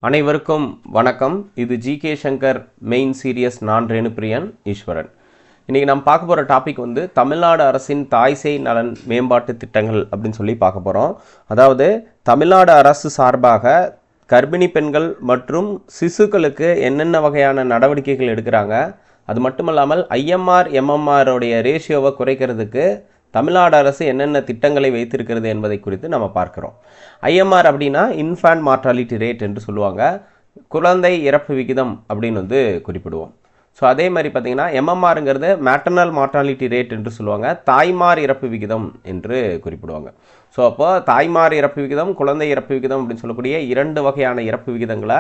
அனைவருக்கும் வணக்கம். இது ஜிகே சங்கர் மெயின் சீரியஸ். நான் ரேணுபிரியன் ஈஸ்வரன். இன்றைக்கி நம்ம பார்க்க போகிற டாபிக் வந்து தமிழ்நாடு அரசின் தாய்சேய் நலன் மேம்பாட்டு திட்டங்கள் அப்படின்னு சொல்லி பார்க்க போகிறோம். அதாவது தமிழ்நாடு அரசு சார்பாக கர்ப்பிணி பெண்கள் மற்றும் சிசுக்களுக்கு என்னென்ன வகையான நடவடிக்கைகள் எடுக்கிறாங்க, அது மட்டும் இல்லாமல் ஐஎம்ஆர் எம்எம்ஆருடைய ரேஷியோவை குறைக்கிறதுக்கு தமிழ்நாடு அரசு என்னென்ன திட்டங்களை வைத்திருக்கிறது என்பதை குறித்து நம்ம பார்க்குறோம். ஐஎம்ஆர் அப்படின்னா இன்ஃபேண்ட் மார்டாலிட்டி ரேட் என்று சொல்லுவாங்க. குழந்தை இறப்பு விகிதம் அப்படின்னு வந்து குறிப்பிடுவோம். ஸோ அதே மாதிரி பார்த்திங்கன்னா எம்எம்ஆருங்கிறது மேட்டர்னல் மார்டாலிட்டி ரேட் என்று சொல்லுவாங்க. தாய்மார் இறப்பு விகிதம் என்று குறிப்பிடுவாங்க. ஸோ அப்போ தாய்மார் இறப்பு விகிதம், குழந்தை இறப்பு விகிதம் அப்படின்னு சொல்லக்கூடிய இரண்டு வகையான இறப்பு விகிதங்களை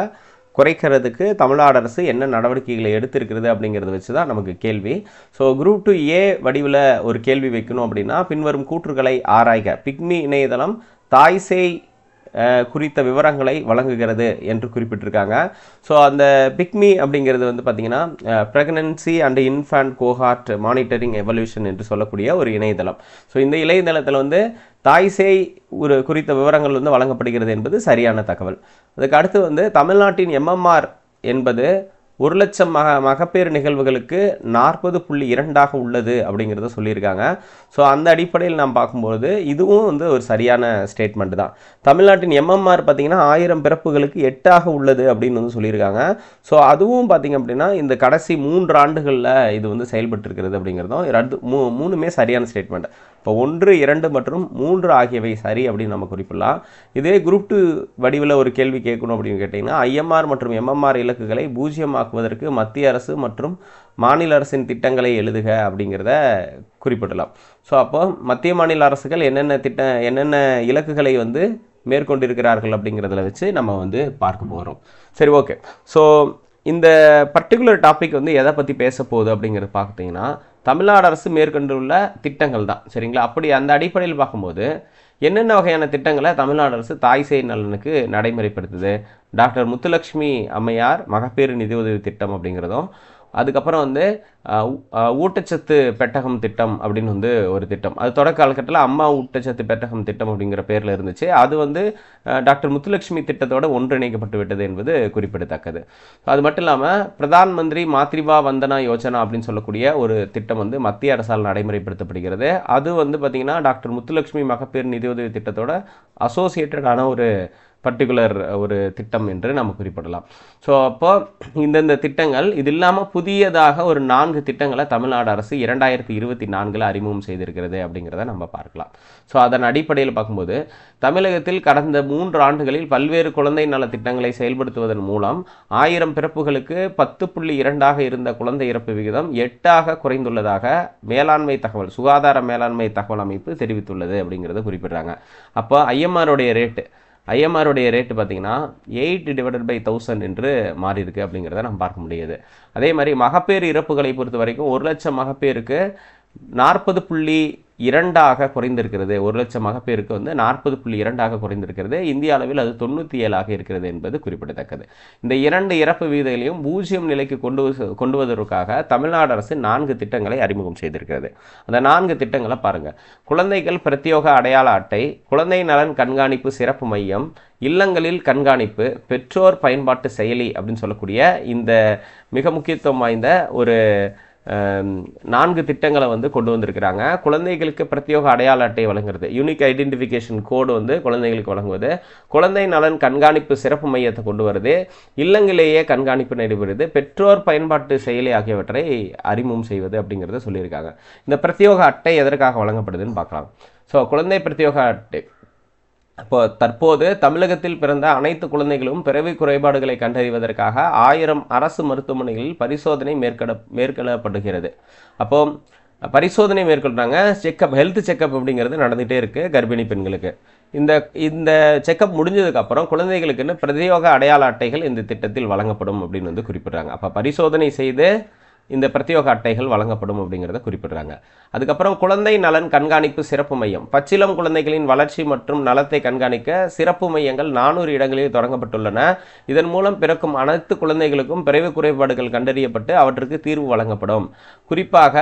குறைக்கிறதுக்கு தமிழ்நாடு அரசு என்ன நடவடிக்கைகளை எடுத்திருக்கிறது அப்படிங்கிறத வச்சு தான் நமக்கு கேள்வி. ஸோ குரூப் 2A வடிவில் ஒரு கேள்வி வைக்கணும் அப்படின்னா பின்வரும் கூற்றுகளை ஆராய்க. பிக்மி இணையதளம் தாய்சேய் குறித்த விவரங்களை வழங்குகிறது என்று குறிப்பிட்டிருக்காங்க. ஸோ அந்த பிக்மி அப்படிங்கிறது வந்து பார்த்திங்கன்னா pregnancy and infant cohort monitoring evaluation என்று சொல்லக்கூடிய ஒரு இணையதளம். ஸோ இந்த இணையதளத்தில் வந்து தாய்சேய் குறித்த விவரங்கள் வந்து வழங்கப்படுகிறது என்பது சரியான தகவல். அதுக்கு அடுத்து வந்து தமிழ்நாட்டின் எம்எம்ஆர் என்பது 1,00,000 மகப்பேறு நிகழ்வுகளுக்கு 40.2 உள்ளது அப்படிங்கிறத சொல்லியிருக்காங்க. ஸோ அந்த அடிப்படையில் நாம் பார்க்கும்போது இதுவும் வந்து ஒரு சரியான ஸ்டேட்மெண்ட் தான். தமிழ்நாட்டின் எம்எம்ஆர் பார்த்திங்கன்னா 1000 பிறப்புகளுக்கு 8 உள்ளது அப்படின்னு வந்து சொல்லியிருக்காங்க. ஸோ அதுவும் பார்த்திங்க அப்படின்னா இந்த கடைசி 3 ஆண்டுகளில் இது வந்து செயல்பட்டு இருக்கிறது அப்படிங்கிறதும் மூணுமே சரியான ஸ்டேட்மெண்ட். இப்போ 1, 2 மற்றும் 3 ஆகியவை சரி அப்படின்னு நம்ம குறிப்பிடலாம். இதே குரூப் 2 வடிவில் ஒரு கேள்வி கேட்கணும் அப்படின்னு கேட்டிங்கன்னா ஐஎம்ஆர் மற்றும் எம்எம்ஆர் இலக்குகளை பூஜ்ஜியமாக்குவதற்கு மத்திய அரசு மற்றும் மாநில அரசின் திட்டங்களை எழுதுக அப்படிங்கிறத குறிப்பிடலாம். ஸோ அப்போ மத்திய மாநில அரசுகள் என்னென்ன இலக்குகளை வந்து மேற்கொண்டிருக்கிறார்கள் அப்படிங்கிறத வச்சு நம்ம வந்து பார்க்க போகிறோம். சரி, ஓகே. ஸோ இந்த பர்டிகுலர் டாபிக் வந்து எதை பற்றி பேச போகுது அப்படிங்கிறது பார்த்தீங்கன்னா தமிழ்நாடு அரசு மேற்கொண்டுள்ள திட்டங்கள் தான். சரிங்களா? அப்படி அந்த அடிப்படையில் பார்க்கும்போது என்னென்ன வகையான திட்டங்களை தமிழ்நாடு அரசு தாய்சேய் நலனுக்கு நடைமுறைப்படுத்துது. டாக்டர் முத்துலட்சுமி அம்மையார் மகப்பேறு நிதியுதவி திட்டம் அப்படிங்கிறதும், அதுக்கப்புறம் வந்து ஊட்டச்சத்து பெட்டகம் திட்டம் அப்படின்னு வந்து ஒரு திட்டம், அது தொடக்க காலகட்டத்தில் அம்மா ஊட்டச்சத்து பெட்டகம் திட்டம் அப்படிங்கிற பேரில் இருந்துச்சு. அது வந்து டாக்டர் முத்துலட்சுமி திட்டத்தோடு ஒன்றிணைக்கப்பட்டு விட்டது என்பது குறிப்பிடத்தக்கது. அது மட்டும் இல்லாமல் பிரதான் மந்திரி மாத்ருவா வந்தனா யோஜனா அப்படின்னு சொல்லக்கூடிய ஒரு திட்டம் வந்து மத்திய அரசால் நடைமுறைப்படுத்தப்படுகிறது. அது வந்து பார்த்திங்கன்னா டாக்டர் முத்துலட்சுமி மகப்பேறு நிதியுதவி திட்டத்தோட அசோசியேட்டடான ஒரு பர்டிகுலர் ஒரு திட்டம் என்று நம்ம குறிப்பிடலாம். ஸோ அப்போ இந்தந்த திட்டங்கள் இது இல்லாமல் புதியதாக ஒரு 4 திட்டங்களை தமிழ்நாடு அரசு 2024 அறிமுகம் செய்திருக்கிறது அப்படிங்கிறத நம்ம பார்க்கலாம். ஸோ அதன் அடிப்படையில் பார்க்கும்போது தமிழகத்தில் கடந்த 3 ஆண்டுகளில் பல்வேறு குழந்தை நல திட்டங்களை செயல்படுத்துவதன் மூலம் 1000 பிறப்புகளுக்கு 10.2 இருந்த குழந்தை இறப்பு விகிதம் 8 குறைந்துள்ளதாக மேலாண்மை தகவல் சுகாதார மேலாண்மை தகவல் அமைப்பு தெரிவித்துள்ளது அப்படிங்கிறத குறிப்பிடுறாங்க. அப்போ ஐஎம்ஆருடைய ரேட்டு பார்த்திங்கன்னா 8/1000 என்று மாறி இருக்கு அப்படிங்கிறத நம்ம பார்க்க முடியுது. அதே மாதிரி மகப்பேறு இறப்புகளை பொறுத்த வரைக்கும் 1,00,000 மகப்பேருக்கு 40.2 குறைந்திருக்கிறது. 1,00,000 மகப்பேருக்கு வந்து 40.2 குறைந்திருக்கிறது. இந்திய அளவில் அது 97 இருக்கிறது என்பது குறிப்பிடத்தக்கது. இந்த 2 இறப்பு விகிதங்களையும் 0 நிலைக்கு கொண்டு வருவதற்காக தமிழ்நாடு அரசு 4 திட்டங்களை அறிமுகம் செய்திருக்கிறது. அந்த 4 திட்டங்களை பாருங்கள். குழந்தைகள் பிரத்யோக அடையாள அட்டை, குழந்தை நலன் கண்காணிப்பு சிறப்பு மையம், இல்லங்களில் கண்காணிப்பு, பெற்றோர் பயன்பாட்டு செயலி அப்படின்னு சொல்லக்கூடிய இந்த மிக முக்கியத்துவம் வாய்ந்த ஒரு 4 திட்டங்களை வந்து கொண்டு வந்திருக்கிறாங்க. குழந்தைகளுக்கு பிரத்யோக அடையாள அட்டை வழங்குறது, யூனிக் ஐடென்டிஃபிகேஷன் கோடு வந்து குழந்தைகளுக்கு வழங்குவது, குழந்தை நலன் கண்காணிப்பு சிறப்பு மையத்தை கொண்டு வருது, இல்லங்களிலேயே கண்காணிப்பு நடைபெறுது, பெற்றோர் பயன்பாட்டு செயலி ஆகியவற்றை அறிமுகம் செய்வது அப்படிங்கிறத சொல்லியிருக்காங்க. இந்த பிரத்யோக அட்டை எதற்காக வழங்கப்படுதுன்னு பார்க்கலாம். ஸோ குழந்தை பிரத்யோக அட்டை இப்போ தற்போது தமிழகத்தில் பிறந்த அனைத்து குழந்தைகளும் பிறவி குறைபாடுகளை கண்டறிவதற்காக 1000 அரசு மருத்துவமனைகளில் பரிசோதனை மேற்கொள்ளப்படுகிறது. அப்போ பரிசோதனை மேற்கொள்கிறாங்க. ஹெல்த் செக்கப் அப்படிங்கிறது நடந்துகிட்டே இருக்குது கர்ப்பிணி பெண்களுக்கு. இந்த செக்கப் முடிஞ்சதுக்கப்புறம் குழந்தைகளுக்குன்னு பிரத்யோக அடையாள அட்டைகள் இந்த திட்டத்தில் வழங்கப்படும் அப்படின்னு வந்து குறிப்பிட்றாங்க. அப்போ பரிசோதனை செய்து இந்த பிரத்யோக அட்டைகள் வழங்கப்படும் அப்படிங்கிறத குறிப்பிடுறாங்க. அதுக்கப்புறம் குழந்தை நலன் கண்காணிப்பு சிறப்பு மையம். பச்சிளம் குழந்தைகளின் வளர்ச்சி மற்றும் நலத்தை கண்காணிக்க சிறப்பு மையங்கள் 400 இடங்களில் தொடங்கப்பட்டுள்ளன. இதன் மூலம் பிறக்கும் அனைத்து குழந்தைகளுக்கும் பிறவி குறைபாடுகள் கண்டறியப்பட்டு அவற்றுக்கு தீர்வு வழங்கப்படும். குறிப்பாக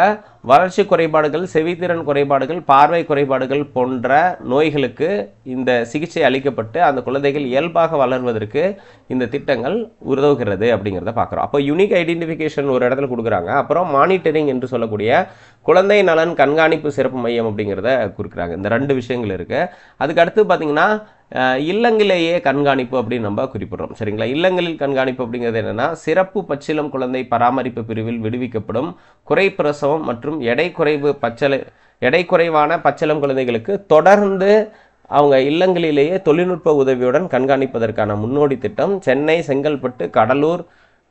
வளர்ச்சி குறைபாடுகள், செவித்திறன் குறைபாடுகள், பார்வை குறைபாடுகள் போன்ற நோய்களுக்கு இந்த சிகிச்சை அளிக்கப்பட்டு அந்த குழந்தைகள் இயல்பாக வளர்வதற்கு இந்த திட்டங்கள் உதவுகிறது அப்படிங்கிறத பார்க்குறோம். அப்போ யூனிக் ஐடென்டிஃபிகேஷன் ஒரு இடத்துல கொடுக்குறாங்க. அப்புறம் மானிட்டரிங் என்று சொல்லக்கூடிய குழந்தை நலன் கண்காணிப்பு சிறப்பு மையம் அப்படிங்கிறத குறிக்கிறாங்க. இந்த 2 விஷயங்கள் இருக்குது. அதுக்கு அடுத்து பார்த்தீங்கன்னா இல்லங்களிலேயே கண்காணிப்பு அப்படின்னு நம்ம குறிப்பிடுறோம். சரிங்களா? இல்லங்களில் கண்காணிப்பு அப்படிங்கிறது என்னென்னா, சிறப்பு பச்சிளம் குழந்தை பராமரிப்பு பிரிவில் விடுவிக்கப்படும் குறை பிரசவம் மற்றும் எடை குறைவான பச்சிளம் குழந்தைகளுக்கு தொடர்ந்து அவங்க இல்லங்களிலேயே தொழில்நுட்ப உதவியுடன் கண்காணிப்பதற்கான முன்னோடி திட்டம் சென்னை, செங்கல்பட்டு, கடலூர்,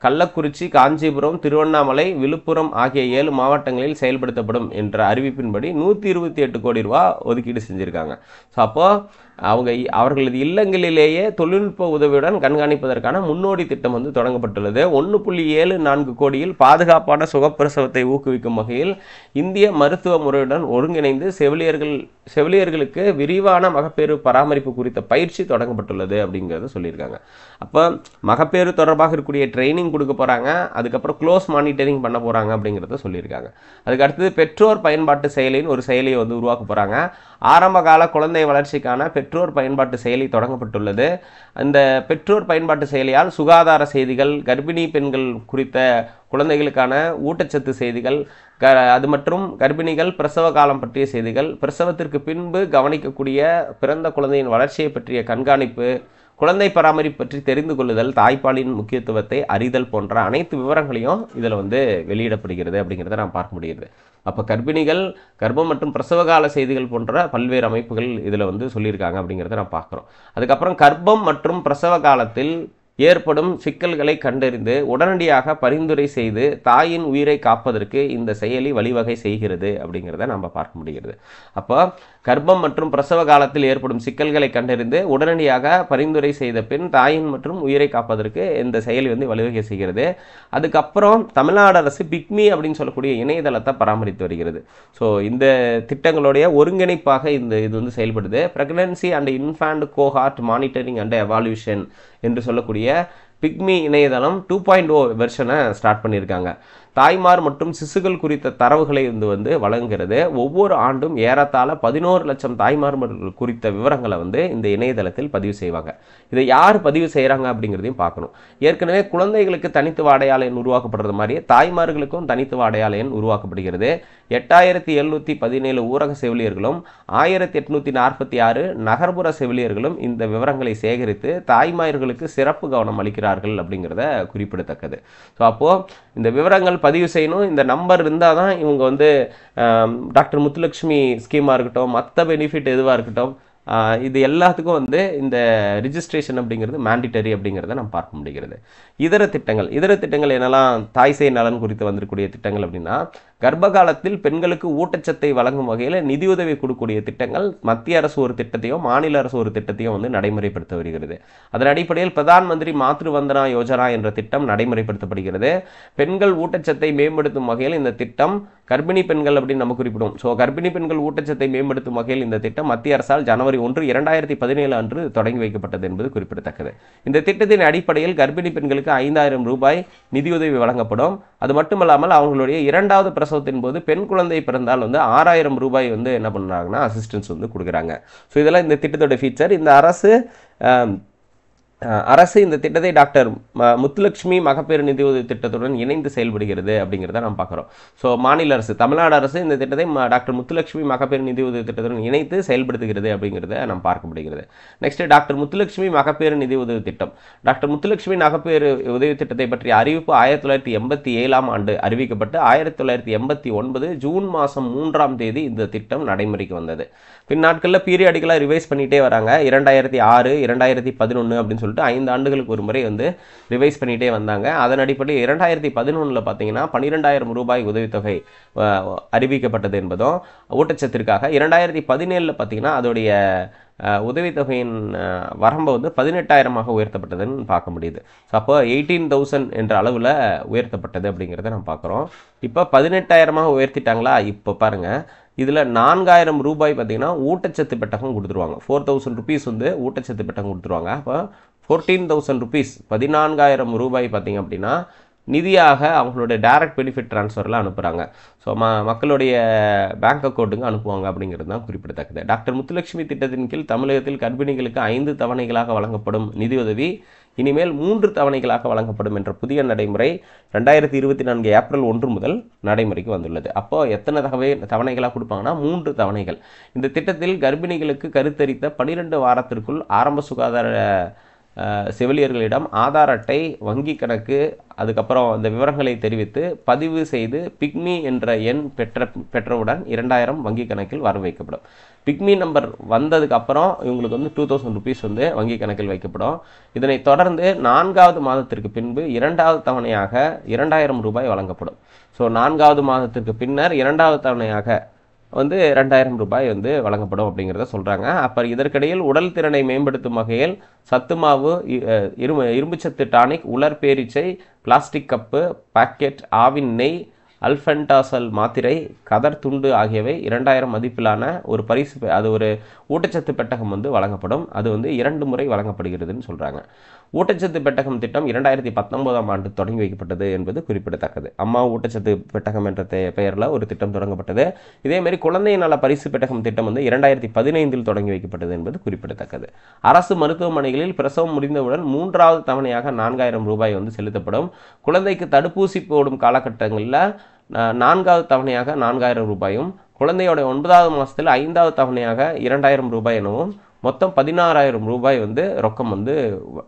கள்ளக்குறிச்சி, காஞ்சிபுரம், திருவண்ணாமலை, விழுப்புரம் ஆகிய 7 மாவட்டங்களில் செயல்படுத்தப்படும் என்ற அறிவிப்பின்படி 128 கோடி ரூபா ஒதுக்கீடு செஞ்சுருக்காங்க. ஸோ அப்போது அவர்களது இல்லங்களிலேயே தொழில்நுட்ப உதவியுடன் கண்காணிப்பதற்கான முன்னோடி திட்டம் வந்து தொடங்கப்பட்டுள்ளது. 1.74 கோடியில் பாதுகாப்பான சுகப்பிரசவத்தை ஊக்குவிக்கும் வகையில் இந்திய மருத்துவ முறையுடன் ஒருங்கிணைந்து செவிலியர்களுக்கு விரிவான மகப்பேறு பராமரிப்பு குறித்த பயிற்சி தொடங்கப்பட்டுள்ளது அப்படிங்கிறத சொல்லியிருக்காங்க. அப்போ மகப்பேறு தொடர்பாக இருக்கக்கூடிய ட்ரைனிங் கொடுக்க போகிறாங்க. அதுக்கப்புறம் க்ளோஸ் மானிட்டரிங் பண்ண போகிறாங்க அப்படிங்கிறத சொல்லியிருக்காங்க. அதுக்கு அடுத்தது பெற்றோர் பயன்பாட்டு செயலின்னு ஒரு செயலியை வந்து உருவாக்க போகிறாங்க. ஆரம்பகால குழந்தை வளர்ச்சிக்கான பெற்றோர் பயன்பாட்டு செயலி தொடங்கப்பட்டுள்ளது. அந்த பெற்றோர் பயன்பாட்டு செயலியால் சுகாதார செய்திகள், கர்ப்பிணி பெண்கள் குறித்த குழந்தைகளுக்கான ஊட்டச்சத்து செய்திகள், அது மற்றும் கர்ப்பிணிகள் பிரசவ காலம் பற்றிய செய்திகள், பிரசவத்திற்கு பின்பு கவனிக்கக்கூடிய பிறந்த குழந்தையின் வளர்ச்சியை பற்றிய கண்காணிப்பு, குழந்தை பராமரிப்பு பற்றி தெரிந்து கொள்ளுதல், தாய்ப்பாலின் முக்கியத்துவத்தை அறிதல் போன்ற அனைத்து விவரங்களையும் இதில் வந்து வெளியிடப்படுகிறது அப்படிங்கிறத நாம் பார்க்க முடியுது. அப்போ கர்ப்பிணிகள், கர்ப்பம் மற்றும் பிரசவகால செய்திகள் போன்ற பல்வேறு அமைப்புகள் இதில் வந்து சொல்லியிருக்காங்க அப்படிங்கிறத நான் பார்க்குறோம். அதுக்கப்புறம் கர்ப்பம் மற்றும் பிரசவ காலத்தில் ஏற்படும் சிக்கல்களை கண்டறிந்து உடனடியாக பரிந்துரை செய்து தாயின் உயிரை காப்பதற்கு இந்த செயலி வழிவகை செய்கிறது அப்படிங்கிறத நம்ம பார்க்க முடிகிறது. அப்போ கர்ப்பம் மற்றும் பிரசவ காலத்தில் ஏற்படும் சிக்கல்களை கண்டறிந்து உடனடியாக பரிந்துரை செய்த பின் தாயின் மற்றும் உயிரை காப்பதற்கு இந்த செயலி வந்து வழிவகை செய்கிறது. அதுக்கப்புறம் தமிழ்நாடு அரசு பிக்மி அப்படின்னு சொல்லக்கூடிய இணையதளத்தை பராமரித்து வருகிறது. ஸோ இந்த திட்டங்களுடைய ஒருங்கிணைப்பாக இது வந்து செயல்படுது. Pregnancy and infant cohort monitoring and evaluation என்று சொல்லக்கூடிய பிக்மி இணையதளம் 2.0 வெர்ஷனை ஸ்டார்ட் பண்ணியிருக்காங்க. தாய்மார் மற்றும் சிசுகள் குறித்த தரவுகளை வந்து வழங்குகிறது. ஒவ்வொரு ஆண்டும் ஏறத்தாழ 11 லட்சம் தாய்மார்கள் குறித்த விவரங்களை வந்து இந்த இணையதளத்தில் பதிவு செய்வாங்க. இதை யார் பதிவு செய்கிறாங்க அப்படிங்கிறதையும் பார்க்கணும். ஏற்கனவே குழந்தைகளுக்கு தனித்துவ அடையாள எண் உருவாக்கப்படுறது மாதிரியே தாய்மார்களுக்கும் தனித்துவ அடையாள எண் உருவாக்கப்படுகிறது. 8717 ஊரக செவிலியர்களும் 1846 நகர்ப்புற செவிலியர்களும் இந்த விவரங்களை சேகரித்து தாய்மார்களுக்கு சிறப்பு கவனம் அளிக்கிறார்கள் அப்படிங்கிறத குறிப்பிடத்தக்கது. ஸோ அப்போது இந்த விவரங்கள் பதிவு செய்யணும். இந்த நம்பர் இருந்தால் தான் இவங்க வந்து டாக்டர் முத்துலட்சுமி ஸ்கீமாக இருக்கட்டும், மற்ற பெனிஃபிட் எதுவாக இருக்கட்டும், இது எல்லாத்துக்கும் வந்து இந்த ரிஜிஸ்ட்ரேஷன் அப்படிங்கிறது மேண்டிட்டரி அப்படிங்கிறத நம்ம பார்க்க முடிகிறது. இதர திட்டங்கள் என்னெல்லாம் தாய் சேய் நலன் குறித்து வந்திருக்கக்கூடிய திட்டங்கள் அப்படின்னா, கர்ப்ப காலத்தில் பெண்களுக்கு ஊட்டச்சத்தை வழங்கும் வகையில் நிதியுதவி கொடுக்கக்கூடிய திட்டங்கள் மத்திய அரசு ஒரு திட்டத்தையும் மாநில அரசு ஒரு திட்டத்தையும் வந்து நடைமுறைப்படுத்த வருகிறது. அதன் அடிப்படையில் பிரதான் மந்திரி மாத்ரு வந்தனா யோஜனா என்ற திட்டம் நடைமுறைப்படுத்தப்படுகிறது. பெண்கள் ஊட்டச்சத்தை மேம்படுத்தும் வகையில் இந்த திட்டம் கர்ப்பிணி பெண்கள் அப்படின்னு நம்ம குறிப்பிடும். ஸோ கர்ப்பிணி பெண்கள் ஊட்டச்சத்தை மேம்படுத்தும் வகையில் இந்த திட்டம் மத்திய அரசால் ஜனவரி 1, 2017 அன்று தொடங்கி வைக்கப்பட்டது என்பது குறிப்பிடத்தக்கது. இந்த திட்டத்தின் அடிப்படையில் கர்ப்பிணி பெண்களுக்கு 5000 ரூபாய் நிதியுதவி வழங்கப்படும். அது மட்டுமல்லாமல் அவங்களுடைய 2வது பிரசவத்தின் போது பெண் குழந்தை பிறந்தால் வந்து 6000 ரூபாய் வந்து என்ன பண்ணுறாங்கன்னா அசிஸ்டன்ஸ் வந்து கொடுக்குறாங்க. ஸோ இதெல்லாம் இந்த திட்டத்தோட ஃபீச்சர். இந்த அரசு இந்த திட்டத்தை டாக்டர் முத்துலட்சுமி மகப்பேறு நிதியுதவி திட்டத்துடன் இணைந்து செயல்படுகிறது அப்படிங்கிறத நாம் பார்க்குறோம். ஸோ மாநில அரசு, தமிழ்நாடு அரசு இந்த திட்டத்தை டாக்டர் முத்துலட்சுமி மகப்பேறு நிதியுதவி திட்டத்துடன் இணைத்து செயல்படுத்துகிறது அப்படிங்கிறத நாம் பார்க்க முடிகிறது. நெக்ஸ்ட் டாக்டர் முத்துலட்சுமி மகப்பேறு நிதி உதவி திட்டம். டாக்டர் முத்துலட்சுமி மகப்பேறு உதவி திட்டத்தை பற்றிய அறிவிப்பு 1987ஆம் ஆண்டு அறிவிக்கப்பட்டு 1989 ஜூன் மாதம் 3ஆம் தேதி இந்த திட்டம் நடைமுறைக்கு வந்தது. பின் நாட்களில் பீரியாடிக்கலாக ரிவைஸ் பண்ணிகிட்டே வராங்க. 2006, 2011 அப்படின்னு சொல்லிட்டு 5 ஆண்டுகளுக்கு ஒரு முறை வந்து ரிவைஸ் பண்ணிகிட்டே வந்தாங்க. அதன் அடிப்படையில் 2011 பார்த்தீங்கன்னா 12000 ரூபாய் உதவித்தொகை அறிவிக்கப்பட்டது என்பதும் ஊட்டச்சத்திற்காக. 2017 பார்த்தீங்கன்னா அதோடைய உதவித்தொகையின் வரம்பை வந்து 18,000 உயர்த்தப்பட்டதுன்னு பார்க்க முடியுது. ஸோ அப்போ 18,000 என்ற அளவில் உயர்த்தப்பட்டது அப்படிங்கிறத நம்ம பார்க்குறோம். இப்போ 18,000 உயர்த்திட்டாங்களா? இப்போ பாருங்கள், இதில் 4,000 ரூபாய் பார்த்திங்கன்னா ஊட்டச்சத்து பெட்டகம் கொடுத்துருவாங்க. 4,000 ருபீஸ் வந்து ஊட்டச்சத்து பெட்டகம் கொடுத்துருவாங்க. அப்போ 14,000 ருபீஸ் 14,000 ரூபாய் பார்த்திங்க அப்படின்னா நிதியாக அவங்களுடைய டைரக்ட் பெனிஃபிட் ட்ரான்ஸ்ஃபரில் அனுப்புகிறாங்க. ஸோ மக்களுடைய பேங்க் அக்கௌண்ட்டுங்க அனுப்புவாங்க அப்படிங்கிறது தான் குறிப்பிடத்தக்கது. டாக்டர் முத்துலட்சுமி திட்டத்தின் கீழ் தமிழகத்தில் கர்ப்பிணிகளுக்கு 5 தவணைகளாக வழங்கப்படும் நிதியுதவி இனிமேல் 3 தவணைகளாக வழங்கப்படும் என்ற புதிய நடைமுறை 2024 ஏப்ரல் 1 முதல் நடைமுறைக்கு வந்துள்ளது. அப்போது எத்தனை தவணைகளாக கொடுப்பாங்கன்னா 3 தவணைகள். இந்த திட்டத்தில் கர்ப்பிணிகளுக்கு கருத்தரித்த 12 வாரத்திற்குள் ஆரம்ப சுகாதார செவிலியர்களிடம் ஆதார் அட்டை, வங்கி கணக்கு, அதுக்கப்புறம் அந்த விவரங்களை தெரிவித்து பதிவு செய்து பிக்மி என்ற எண் பெற்றவுடன் 2,000 வங்கி கணக்கில் வர வைக்கப்படும். பிக்மி நம்பர் வந்ததுக்கு அப்புறம் இவங்களுக்கு வந்து 2,000 ருபீஸ் வந்து வங்கி கணக்கில் வைக்கப்படும். இதனை தொடர்ந்து 4வது மாதத்திற்கு பின்பு 2வது தவணையாக 2,000 ரூபாய் வழங்கப்படும். ஸோ 4வது மாதத்திற்கு பின்னர் 2வது தவணையாக வந்து 2,000 ரூபாய் வந்து வழங்கப்படும் அப்படிங்கிறத சொல்கிறாங்க. அப்போ இதற்கிடையில் உடல் திறனை மேம்படுத்தும் வகையில் சத்து மாவு, இரும்புச்சத்து டானிக், உலர் பேரீச்சை, பிளாஸ்டிக் கப்பு, பாக்கெட், ஆவின் நெய், அல்ஃபென்டாசல் மாத்திரை, கதர் துண்டு ஆகியவை 2,000 மதிப்பிலான ஒரு பரிசு, அது ஒரு ஊட்டச்சத்து பெட்டகம் வந்து வழங்கப்படும். அது வந்து 2 முறை வழங்கப்படுகிறதுன்னு சொல்கிறாங்க. ஊட்டச்சத்து பெட்டகம் திட்டம் 2019ஆம் ஆண்டு தொடங்கி வைக்கப்பட்டது என்பது குறிப்பிடத்தக்கது. அம்மா ஊட்டச்சத்து பெட்டகம் என்ற பெயரில் ஒரு திட்டம் தொடங்கப்பட்டது. இதேமாரி குழந்தை நல பரிசு பெட்டகம் திட்டம் வந்து 2015இல் தொடங்கி வைக்கப்பட்டது என்பது குறிப்பிடத்தக்கது. அரசு மருத்துவமனைகளில் பிரசவம் முடிந்தவுடன் 3வது தவணையாக 4,000 ரூபாய் வந்து செலுத்தப்படும். குழந்தைக்கு தடுப்பூசி போடும் காலகட்டங்களில் 4வது தவணையாக 4,000 ரூபாயும், குழந்தையோட 9வது மாதத்தில் 5வது தவணையாக 2,000 ரூபாய் எனவும் மொத்தம் 16,000 ரூபாய் வந்து ரொக்கம் வந்து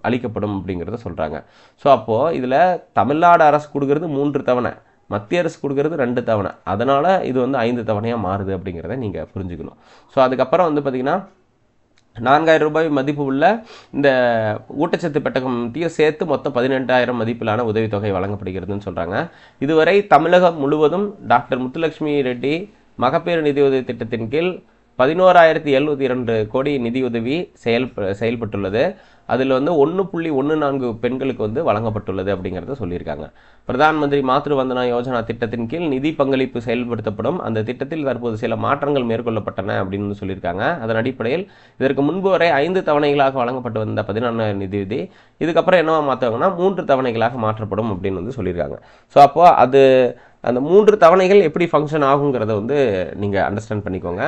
அளிக்கப்படும் அப்படிங்கிறத சொல்கிறாங்க. ஸோ அப்போது இதில் தமிழ்நாடு அரசு கொடுக்கறது 3 தவணை, மத்திய அரசு கொடுக்கறது 2 தவணை. அதனால் இது வந்து 5 தவணையாக மாறுது அப்படிங்கிறத நீங்கள் புரிஞ்சுக்கணும். ஸோ அதுக்கப்புறம் வந்து பார்த்திங்கன்னா 4,000 ரூபாய் மதிப்பு உள்ள இந்த ஊட்டச்சத்து பெட்டகத்தையும் சேர்த்து மொத்தம் 18,000 மதிப்பிலான உதவித்தொகை வழங்கப்படுகிறதுன்னு சொல்கிறாங்க. இதுவரை தமிழகம் முழுவதும் டாக்டர் முத்துலட்சுமி ரெட்டி மகப்பேறு நிதியுதவி திட்டத்தின் கீழ் 11,702 கோடி நிதியுதவி செயல்பட்டுள்ளது. அதில் வந்து 1.14 பெண்களுக்கு வந்து வழங்கப்பட்டுள்ளது அப்படிங்கிறத சொல்லியிருக்காங்க. பிரதான் மந்திரி மாத்ரு வந்தனா யோஜனா திட்டத்தின் கீழ் நிதி பங்களிப்பு செயல்படுத்தப்படும். அந்த திட்டத்தில் தற்போது சில மாற்றங்கள் மேற்கொள்ளப்பட்டன அப்படின்னு சொல்லியிருக்காங்க. அதன் அடிப்படையில் இதற்கு முன்பு வரை 5 தவணைகளாக வழங்கப்பட்டு வந்த 14,000 நிதியுதவி இதுக்கப்புறம் என்னவா மாற்றுவாங்கன்னா 3 தவணைகளாக மாற்றப்படும் அப்படின்னு வந்து சொல்லியிருக்காங்க. ஸோ அப்போது அந்த 3 தவணைகள் எப்படி ஃபங்க்ஷன் ஆகுங்கிறத வந்து நீங்கள் அண்டர்ஸ்டாண்ட் பண்ணிக்கோங்க.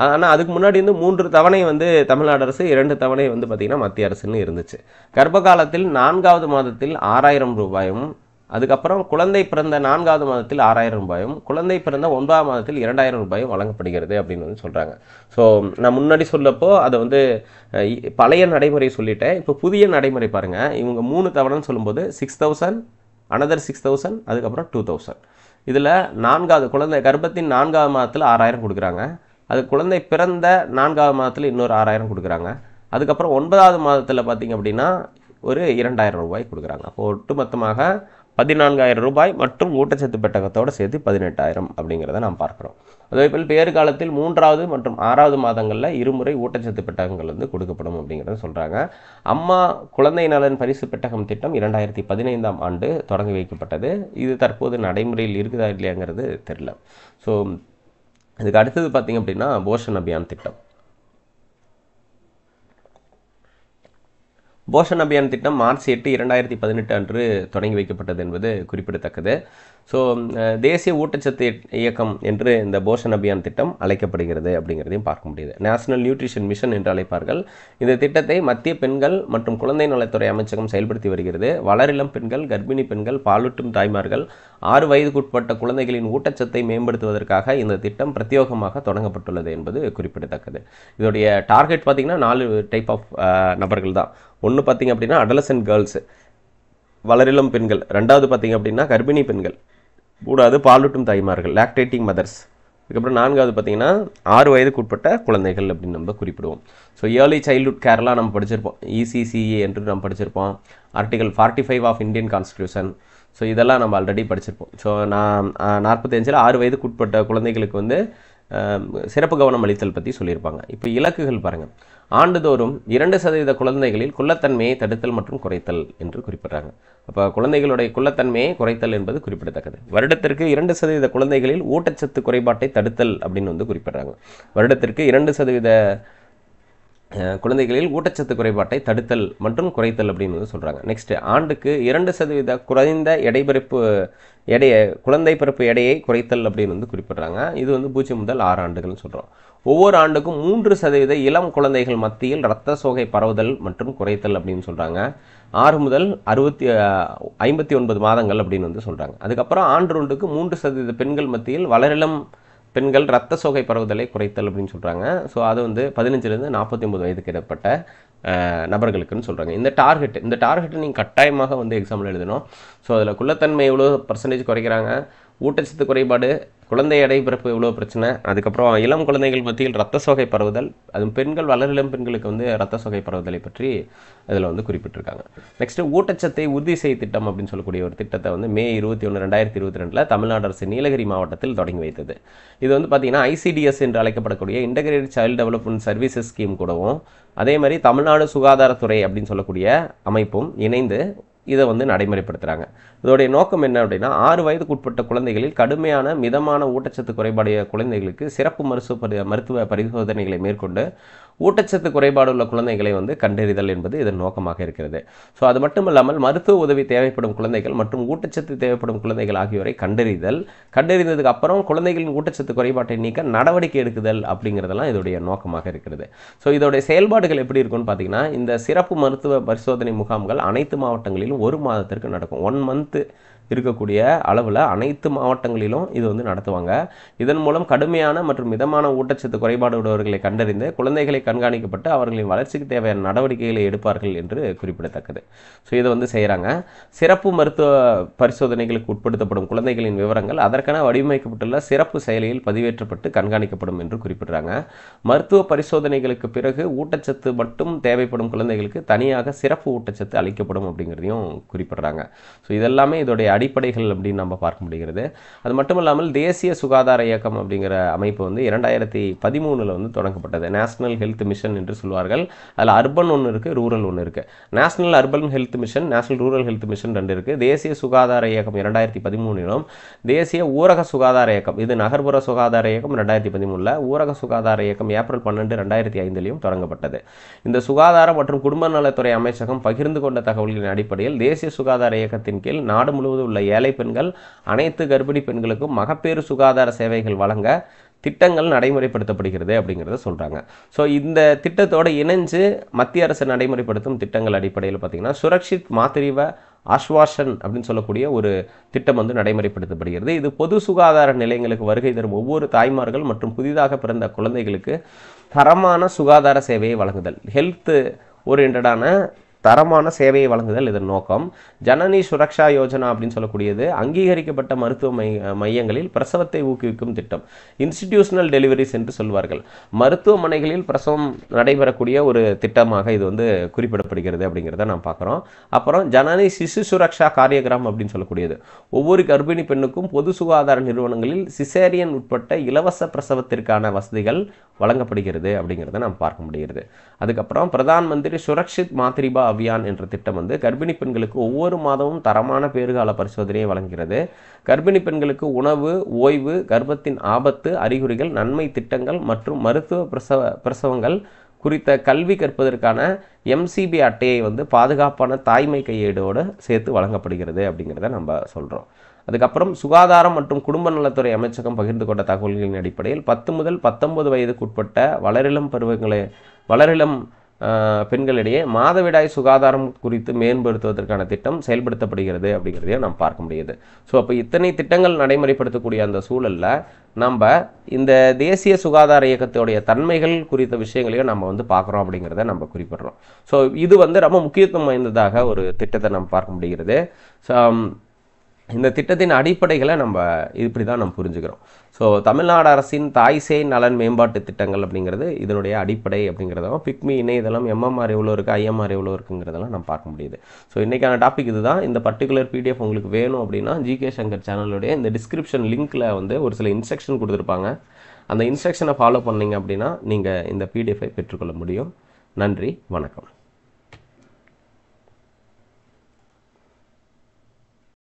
ஆனால் அதுக்கு முன்னாடி வந்து 3 தவணை வந்து தமிழ்நாடு அரசு, 2 தவணை வந்து பார்த்திங்கன்னா மத்திய அரசுன்னு இருந்துச்சு. கர்ப்ப காலத்தில் 4வது மாதத்தில் 6,000 ரூபாயும், அதுக்கப்புறம் குழந்தை பிறந்த 4வது மாதத்தில் 6,000 ரூபாயும், குழந்தை பிறந்த 9ஆம் மாதத்தில் 2,000 ரூபாயும் வழங்கப்படுகிறது அப்படின்னு வந்து சொல்கிறாங்க. ஸோ நான் முன்னாடி சொல்லப்போ அதை வந்து பழைய நடைமுறை சொல்லிட்டேன். இப்போ புதிய நடைமுறை பாருங்கள். இவங்க 3 தவணைன்னு சொல்லும்போது 6,000, அனதர் 6,000, அதுக்கப்புறம் 2,000. இதில் 4வது குழந்தை கர்ப்பத்தின் 4வது மாதத்தில் 6,000 கொடுக்குறாங்க. அது குழந்தை பிறந்த 4வது மாதத்தில் இன்னொரு 6,000 கொடுக்குறாங்க. அதுக்கப்புறம் 9வது மாதத்தில் பார்த்திங்க அப்படின்னா ஒரு 2,000 ரூபாய் கொடுக்குறாங்க. அப்போ ஒட்டுமொத்தமாக 14,000 ரூபாய் மற்றும் ஊட்டச்சத்து பெட்டகத்தோடு சேர்த்து 18,000 அப்படிங்கிறத நாம் பார்க்குறோம். அதேபோல் பேறு காலத்தில் 3வது மற்றும் 6வது மாதங்களில் 2 முறை ஊட்டச்சத்து பெட்டகங்கள் வந்து கொடுக்கப்படும் அப்படிங்கிறத சொல்கிறாங்க. அம்மா குழந்தை நலன் பரிசு பெட்டகம் திட்டம் 2015ஆம் ஆண்டு தொடங்கி வைக்கப்பட்டது. இது தற்போது நடைமுறையில் இருக்குதா இல்லையாங்கிறது தெரியல. ஸோ இதுக்கு அடுத்தது பார்த்திங்க அப்படின்னா போஷன் அபியான் திட்டம். போஷன் அபியான் திட்டம் மார்ச் 8, 2018 அன்று தொடங்கி வைக்கப்பட்டது என்பது குறிப்பிடத்தக்கது. ஸோ தேசிய ஊட்டச்சத்து இயக்கம் என்று இந்த போஷன் அபியான் திட்டம் அழைக்கப்படுகிறது அப்படிங்கிறதையும் பார்க்க முடியுது. நேஷனல் நியூட்ரிஷன் மிஷன் என்று அழைப்பார்கள். இந்த திட்டத்தை மத்திய பெண்கள் மற்றும் குழந்தை நலத்துறை அமைச்சகம் செயல்படுத்தி வருகிறது. வளரிளம் பெண்கள், கர்ப்பிணி பெண்கள், பாலூட்டும் தாய்மார்கள், 6 வயதுக்குட்பட்ட குழந்தைகளின் ஊட்டச்சத்தை மேம்படுத்துவதற்காக இந்த திட்டம் பிரத்யேகமாக தொடங்கப்பட்டுள்ளது என்பது குறிப்பிடத்தக்கது. இதோடைய டார்கெட் பார்த்திங்கன்னா 4 டைப் ஆஃப் நபர்கள் தான். ஒன்று பார்த்திங்க அப்படின்னா அடலசன்ட் கேர்ள்ஸு, வளரிளம் பெண்கள். 2வது பார்த்திங்க அப்படின்னா கர்ப்பிணி பெண்கள். 3வது பாலூட்டும் தாய்மார்கள், லாக்டேட்டிங் மதர்ஸ். அதுக்கப்புறம் 4வது பார்த்திங்கன்னா 6 வயதுக்குட்பட்ட குழந்தைகள் அப்படின்னு நம்ம குறிப்பிடுவோம். ஸோ ஏர்லி சைல்ட்ஹுட் கேர்லாம் நம்ம படிச்சிருப்போம். ECCA என்று நம்ம படிச்சிருப்போம். Article 45 of Indian constitution. So இதெல்லாம் நம்ம ஆல்ரெடி படிச்சிருப்போம். ஸோ நான் 45 6 வயதுக்குட்பட்ட குழந்தைகளுக்கு வந்து சிறப்பு கவனம் அளித்தல் பற்றி சொல்லியிருப்பாங்க. இப்போ இலக்குகள் பாருங்கள். ஆண்டுதோறும் 2% குழந்தைகளில் குள்ளத்தன்மையை தடுத்தல் மற்றும் குறைத்தல் என்று குறிப்பிடுறாங்க. அப்போ குழந்தைகளுடைய குள்ளத்தன்மையை குறைத்தல் என்பது குறிப்பிடத்தக்கது. வருடத்திற்கு 2% குழந்தைகளில் ஊட்டச்சத்து குறைபாட்டை தடுத்தல் அப்படின்னு வந்து குறிப்பிடுறாங்க. வருடத்திற்கு 2% குழந்தைகளில் ஊட்டச்சத்து குறைபாட்டை தடுத்தல் மற்றும் குறைத்தல் அப்படின்னு வந்து சொல்கிறாங்க. நெக்ஸ்ட்டு ஆண்டுக்கு 2% குறைந்த குழந்தை பிறப்பு எடையை குறைத்தல் அப்படின்னு வந்து குறிப்பிட்றாங்க. இது வந்து 0 முதல் 6 ஆண்டுகள்னு சொல்கிறோம். ஒவ்வொரு ஆண்டுக்கும் 3% இளம் குழந்தைகள் மத்தியில் இரத்த சோகை பரவுதல் மற்றும் குறைத்தல் அப்படின்னு சொல்கிறாங்க. 6 முதல் 59 மாதங்கள் அப்படின்னு வந்து சொல்கிறாங்க. அதுக்கப்புறம் ஆண்டு ஒன்றுக்கு 3% பெண்கள் மத்தியில் வளரிளம் பெண்கள் இரத்த சோகை பரவுதலை குறைத்தல் அப்படின்னு சொல்கிறாங்க. ஸோ அது வந்து 15லேருந்து 49 வயதுக்கு இடைப்பட்ட நபர்களுக்குன்னு சொல்கிறாங்க. இந்த டார்கெட்டை நீங்கள் கட்டாயமாக வந்து எக்ஸாம்பிள் எழுதணும். ஸோ அதில் குள்ளத்தன்மை எவ்வளோ % குறைக்கிறாங்க, ஊட்டச்சத்து குறைபாடு, குழந்தை எடை பிறப்பு எவ்வளோ பிரச்சனை, அதுக்கப்புறம் இளம் குழந்தைகள் மத்தியில் இரத்த சோகை பரவுதல், அதுவும் பெண்கள் வளரிளம் பெண்களுக்கு வந்து இரத்த சோகை பரவுதலை பற்றி அதில் வந்து குறிப்பிட்டிருக்காங்க. நெக்ஸ்ட்டு ஊட்டச்சத்தை உறுதி செய் திட்டம் அப்படின்னு சொல்லக்கூடிய ஒரு திட்டத்தை வந்து மே 21, 2022 தமிழ்நாடு அரசு நீலகிரி மாவட்டத்தில் தொடங்கி வைத்தது. இது வந்து பார்த்திங்கன்னா ICDS என்று அழைக்கப்படக்கூடிய integrated child development services scheme கூடவும் அதே மாதிரி தமிழ்நாடு சுகாதாரத்துறை அப்படின்னு சொல்லக்கூடிய அமைப்பும் இணைந்து இதை வந்து நடைமுறைப்படுத்துகிறாங்க. இதோடைய நோக்கம் என்ன அப்படின்னா 6 வயதுக்கு உட்பட்ட குழந்தைகளில் கடுமையான மிதமான ஊட்டச்சத்து குறைபாடைய குழந்தைகளுக்கு சிறப்பு மருத்துவ பரிசோதனைகளை மேற்கொண்டு ஊட்டச்சத்து குறைபாடு உள்ள குழந்தைகளை வந்து கண்டறிதல் என்பது இதன் நோக்கமாக இருக்கிறது. ஸோ அது மட்டும் இல்லாமல் மருத்துவ உதவி தேவைப்படும் குழந்தைகள் மற்றும் ஊட்டச்சத்து தேவைப்படும் குழந்தைகள் ஆகியோரை கண்டறிந்ததுக்கு அப்புறம் குழந்தைகளின் ஊட்டச்சத்து குறைபாட்டை நீக்க நடவடிக்கை எடுக்குதல் அப்படிங்கிறதெல்லாம் இதோடைய நோக்கமாக இருக்கிறது. ஸோ இதோடைய செயல்பாடுகள் எப்படி இருக்குன்னு பார்த்தீங்கன்னா, இந்த சிறப்பு மருத்துவ பரிசோதனை முகாம்கள் அனைத்து மாவட்டங்களிலும் 1 மாதத்திற்கு நடக்கும். 1 மந்த் இருக்கக்கூடிய அளவில் அனைத்து மாவட்டங்களிலும் இது வந்து நடத்துவாங்க. இதன் மூலம் கடுமையான மற்றும் மிதமான ஊட்டச்சத்து குறைபாடு உடையவர்களை கண்டறிந்து குழந்தைகளை கண்காணிக்கப்பட்டு அவர்களின் வளர்ச்சிக்கு தேவையான நடவடிக்கைகளை எடுப்பார்கள் என்று குறிப்பிடத்தக்கது. ஸோ இதை வந்து செய்கிறாங்க. சிறப்பு மருத்துவ பரிசோதனைகளுக்கு உட்படுத்தப்படும் குழந்தைகளின் விவரங்கள் அதற்கென வடிவமைக்கப்பட்டுள்ள சிறப்பு செயலியில் பதிவேற்றப்பட்டு கண்காணிக்கப்படும் என்று குறிப்பிடுறாங்க. மருத்துவ பரிசோதனைகளுக்கு பிறகு ஊட்டச்சத்து மட்டும் தேவைப்படும் குழந்தைகளுக்கு தனியாக சிறப்பு ஊட்டச்சத்து அளிக்கப்படும் அப்படிங்கிறதையும் குறிப்பிடுறாங்க. ஸோ இதெல்லாமே இதோடைய அடிப்படைகள் அப்படின்னு நம்ம பார்க்க முடிகிறது. அது மட்டும் இல்லாமல் தேசிய சுகாதார இயக்கம் அப்படிங்கிற அமைப்பு வந்து 2013 வந்து தொடங்கப்பட்டது. நேஷனல் ஹெல்த் மிஷன் என்று சொல்வார்கள். அதில் அர்பன் ஒன்று இருக்குது, ரூரல் ஒன்று இருக்குது. National urban health mission, national rural health mission 2 இருக்குது. தேசிய சுகாதார இயக்கம் 2013 தேசிய ஊரக சுகாதார இயக்கம், இது நகர்ப்புற சுகாதார இயக்கம் 2013, ஊரக சுகாதார இயக்கம் ஏப்ரல் 12, 2005 தொடங்கப்பட்டது. இந்த சுகாதார மற்றும் குடும்ப நலத்துறை அமைச்சகம் பகிர்ந்து கொண்ட தகவல்களின் அடிப்படையில் தேசிய சுகாதார இயக்கத்தின் கீழ் நாடு முழுவதும் உள்ள ஏழை பெண்கள், அனைத்து கர்ப்பிணி பெண்களுக்கும் மகப்பேறு சுகாதார சேவைகள் வழங்க திட்டங்கள் நடைமுறைப்படுத்தப்படுகிறது அப்படிங்கிறத சொல்கிறாங்க. ஸோ இந்த திட்டத்தோடு இணைஞ்சு மத்திய அரசு நடைமுறைப்படுத்தும் திட்டங்கள் அடிப்படையில் பார்த்திங்கன்னா சுரக்ஷித் மாத்ரிவ ஆஷ்வாசன் அப்படின்னு சொல்லக்கூடிய ஒரு திட்டம் வந்து நடைமுறைப்படுத்தப்படுகிறது. இது பொது சுகாதார நிலையங்களுக்கு வருகை தரும் ஒவ்வொரு தாய்மார்கள் மற்றும் புதிதாக பிறந்த குழந்தைகளுக்கு தரமான சுகாதார சேவையை வழங்குதல், ஹெல்த் ஓரியன்டான தரமான சேவையை வழங்குதல் இதன் நோக்கம். ஜனனி சுரக்ஷா யோஜனா அப்படின்னு சொல்லக்கூடியது அங்கீகரிக்கப்பட்ட மருத்துவ மையங்களில் பிரசவத்தை ஊக்குவிக்கும் திட்டம். இன்ஸ்டிடியூஷனல் டெலிவரிஸ் என்று சொல்வார்கள். மருத்துவமனைகளில் பிரசவம் நடைபெறக்கூடிய ஒரு திட்டமாக இது வந்து குறிப்பிடப்படுகிறது அப்படிங்கிறத நாம் பார்க்குறோம். அப்புறம் ஜனனி சிசு சுரக்ஷா காரியகிராம் அப்படின்னு சொல்லக்கூடியது ஒவ்வொரு கர்ப்பிணி பெண்ணுக்கும் பொது சுகாதார நிறுவனங்களில் சிசேரியன் உட்பட்ட இலவச பிரசவத்திற்கான வசதிகள் வழங்கப்படுகிறது அப்படிங்கிறத நாம் பார்க்க முடிகிறது. அதுக்கப்புறம் பிரதான் மந்திரி சுரக்ஷித் மாத்ரிபா அபியான் என்ற திட்டம் வந்து கர்ப்பிணி பெண்களுக்கு ஒவ்வொரு மாதமும் தரமான பேறுகால பரிசோதனையை வழங்குகிறது. கர்ப்பிணி பெண்களுக்கு உணவு, ஓய்வு, கர்ப்பத்தின் ஆபத்து அறிகுறிகள், நன்மை திட்டங்கள் மற்றும் மருத்துவ பிரசவங்கள் குறித்த கல்வி கற்பதற்கான MCB அட்டையை வந்து பாதுகாப்பான தாய்மை கையேடோடு சேர்த்து வழங்கப்படுகிறது அப்படிங்கிறத நம்ம சொல்கிறோம். அதுக்கப்புறம் சுகாதாரம் மற்றும் குடும்ப நலத்துறை அமைச்சகம் பகிர்ந்து கொண்ட தகவல்களின் அடிப்படையில் 10 முதல் 19 வயதுக்கு உட்பட்ட வளரிளம் பெண்களிடையே மாதவிடாய் சுகாதாரம் குறித்து மேம்படுத்துவதற்கான திட்டம் செயல்படுத்தப்படுகிறது அப்படிங்கிறதையும் நாம் பார்க்க முடியுது. ஸோ அப்போ இத்தனை திட்டங்கள் நடைமுறைப்படுத்தக்கூடிய அந்த சூழலில் நம்ம இந்த தேசிய சுகாதார இயக்கத்துடைய தன்மைகள் குறித்த விஷயங்களையும் நம்ம வந்து பார்க்குறோம் அப்படிங்கிறத நம்ம குறிப்பிடுறோம். ஸோ இது வந்து ரொம்ப முக்கியத்துவம் வாய்ந்ததாக ஒரு திட்டத்தை நம்ம பார்க்க முடிகிறது. இந்த திட்டத்தின் அடிப்படைகளை நம்ம இப்படி தான் நம்ம புரிஞ்சுக்கிறோம். ஸோ தமிழ்நாடு அரசின் தாய் சேய் நலன் மேம்பாட்டு திட்டங்கள் அப்படிங்கிறது இதனுடைய அடிப்படை அப்படிங்கிறதும் பிக்மி இணையதளம் MMR எவ்வளோ இருக்குது, IMR எவ்வளோ இருக்குங்கிறதெல்லாம் நம்ம பார்க்க முடியுது. ஸோ இன்றைக்கான டாபிக் இதுதான். இந்த பர்டிகுலர் PDF உங்களுக்கு வேணும் அப்படின்னா GK சங்கர் சேனலுடைய இந்த டிஸ்கிரிப்ஷன் லிங்க்கில் வந்து ஒரு சில இன்ஸ்ட்ரக்ஷன் கொடுத்துருப்பாங்க. அந்த இன்ஸ்ட்ரக்ஷனை ஃபாலோ பண்ணிங்க அப்படின்னா நீங்கள் இந்த PDF பெற்றுக்கொள்ள முடியும். நன்றி, வணக்கம்.